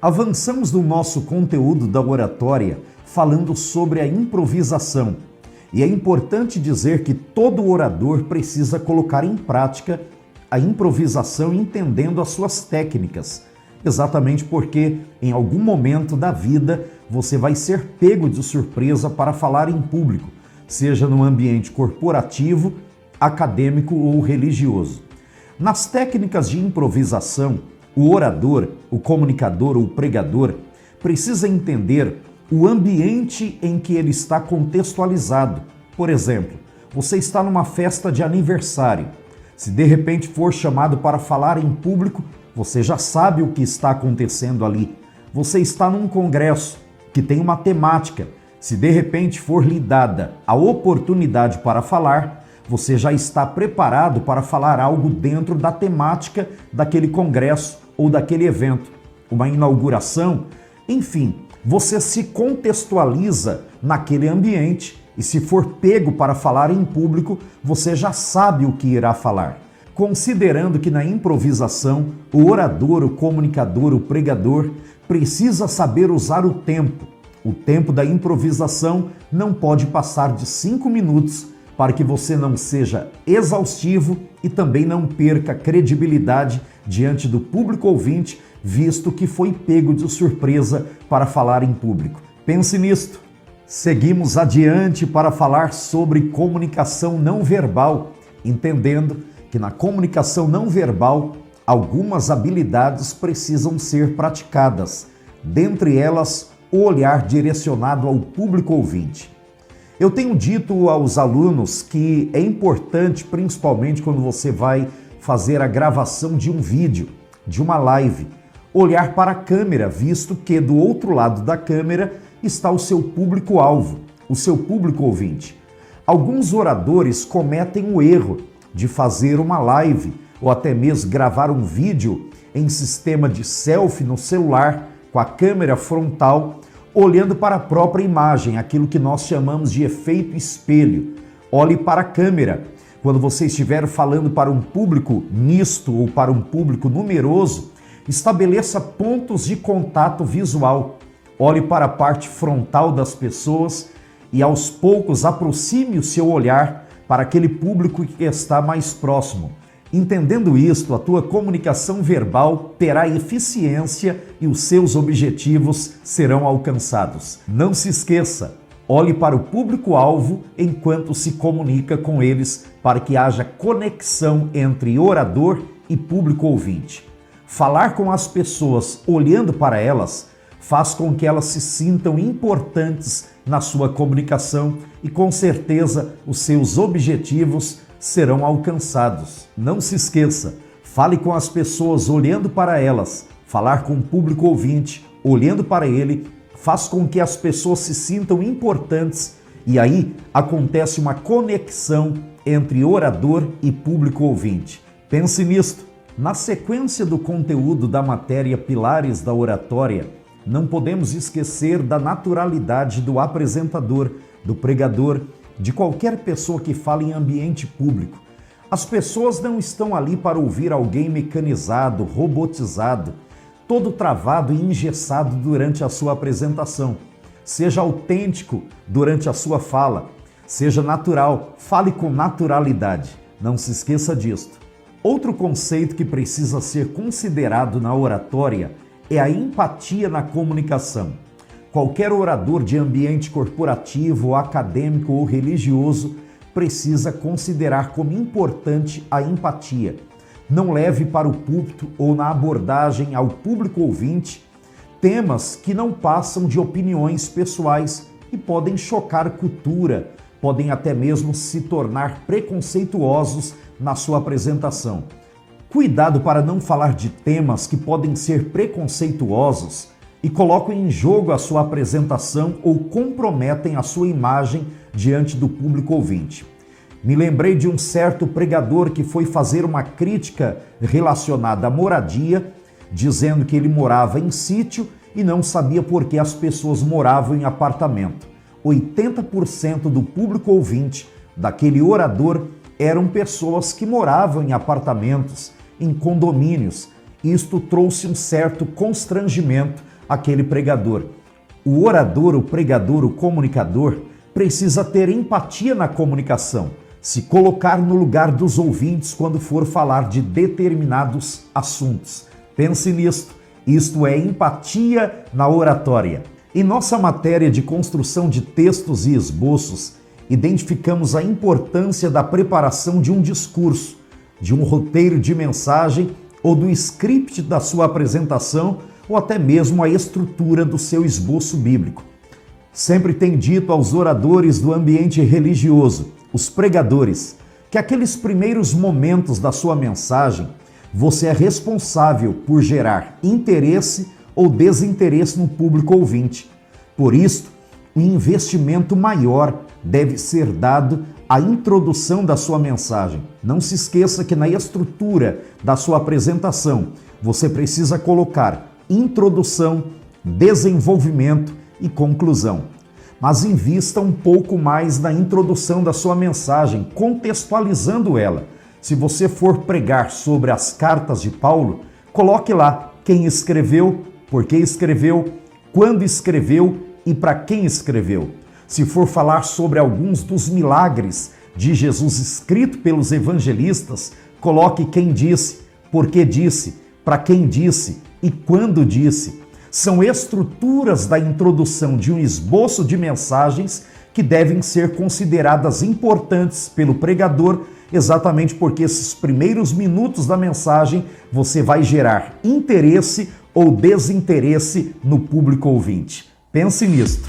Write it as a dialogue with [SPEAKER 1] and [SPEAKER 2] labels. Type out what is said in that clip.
[SPEAKER 1] Avançamos no nosso conteúdo da oratória falando sobre a improvisação. E é importante dizer que todo orador precisa colocar em prática a improvisação entendendo as suas técnicas, exatamente porque em algum momento da vida você vai ser pego de surpresa para falar em público, seja no ambiente corporativo, acadêmico ou religioso. Nas técnicas de improvisação, o orador, o comunicador ou o pregador precisa entender o ambiente em que ele está contextualizado. Por exemplo, você está numa festa de aniversário. Se de repente for chamado para falar em público, você já sabe o que está acontecendo ali. Você está num congresso que tem uma temática. Se de repente for lhe dada a oportunidade para falar, você já está preparado para falar algo dentro da temática daquele congresso ou daquele evento. Uma inauguração, enfim, você se contextualiza naquele ambiente e se for pego para falar em público, você já sabe o que irá falar. Considerando que na improvisação, o orador, o comunicador, o pregador precisa saber usar o tempo. O tempo da improvisação não pode passar de 5 minutos para que você não seja exaustivo e também não perca credibilidade diante do público ouvinte, visto que foi pego de surpresa para falar em público. Pense nisto. Seguimos adiante para falar sobre comunicação não verbal, entendendo que na comunicação não verbal algumas habilidades precisam ser praticadas, dentre elas o olhar direcionado ao público ouvinte. Eu tenho dito aos alunos que é importante, principalmente quando você vai fazer a gravação de um vídeo, de uma live, olhar para a câmera, visto que do outro lado da câmera está o seu público-alvo, o seu público ouvinte. Alguns oradores cometem o erro de fazer uma live ou até mesmo gravar um vídeo em sistema de selfie no celular com a câmera frontal, olhando para a própria imagem, aquilo que nós chamamos de efeito espelho. Olhe para a câmera. Quando você estiver falando para um público misto ou para um público numeroso, estabeleça pontos de contato visual. Olhe para a parte frontal das pessoas e aos poucos aproxime o seu olhar para aquele público que está mais próximo. Entendendo isto, a tua comunicação verbal terá eficiência e os seus objetivos serão alcançados. Não se esqueça, olhe para o público-alvo enquanto se comunica com eles para que haja conexão entre orador e público ouvinte. Falar com as pessoas olhando para elas faz com que elas se sintam importantes na sua comunicação e com certeza os seus objetivos serão alcançados. Não se esqueça, fale com as pessoas olhando para elas. Falar com o público ouvinte, olhando para ele, faz com que as pessoas se sintam importantes e aí acontece uma conexão entre orador e público ouvinte. Pense nisto. Na sequência do conteúdo da matéria Pilares da Oratória, não podemos esquecer da naturalidade do apresentador, do pregador, de qualquer pessoa que fale em ambiente público. As pessoas não estão ali para ouvir alguém mecanizado, robotizado, todo travado e engessado durante a sua apresentação. Seja autêntico durante a sua fala, seja natural, fale com naturalidade. Não se esqueça disto. Outro conceito que precisa ser considerado na oratória é a empatia na comunicação. Qualquer orador de ambiente corporativo, acadêmico ou religioso precisa considerar como importante a empatia. Não leve para o púlpito ou na abordagem ao público ouvinte temas que não passam de opiniões pessoais e podem chocar cultura, podem até mesmo se tornar preconceituosos na sua apresentação. Cuidado para não falar de temas que podem ser preconceituosos e colocam em jogo a sua apresentação ou comprometem a sua imagem diante do público ouvinte. Me lembrei de um certo pregador que foi fazer uma crítica relacionada à moradia, dizendo que ele morava em sítio e não sabia por que as pessoas moravam em apartamento. 80% do público ouvinte daquele orador eram pessoas que moravam em apartamentos, em condomínios, isto trouxe um certo constrangimento àquele pregador. O orador, o pregador, o comunicador precisa ter empatia na comunicação, se colocar no lugar dos ouvintes quando for falar de determinados assuntos. Pense nisto, isto é empatia na oratória. Em nossa matéria de construção de textos e esboços, identificamos a importância da preparação de um discurso, de um roteiro de mensagem ou do script da sua apresentação ou até mesmo a estrutura do seu esboço bíblico. Sempre tem dito aos oradores do ambiente religioso, os pregadores, que aqueles primeiros momentos da sua mensagem você é responsável por gerar interesse ou desinteresse no público ouvinte. Por isso, um investimento maior deve ser dado à introdução da sua mensagem. Não se esqueça que na estrutura da sua apresentação você precisa colocar introdução, desenvolvimento e conclusão. Mas invista um pouco mais na introdução da sua mensagem, contextualizando ela. Se você for pregar sobre as cartas de Paulo, coloque lá quem escreveu, por que escreveu, quando escreveu e para quem escreveu. Se for falar sobre alguns dos milagres de Jesus escrito pelos evangelistas, coloque quem disse, por que disse, para quem disse e quando disse. São estruturas da introdução de um esboço de mensagens que devem ser consideradas importantes pelo pregador, exatamente porque esses primeiros minutos da mensagem você vai gerar interesse ou desinteresse no público ouvinte. Pense nisto.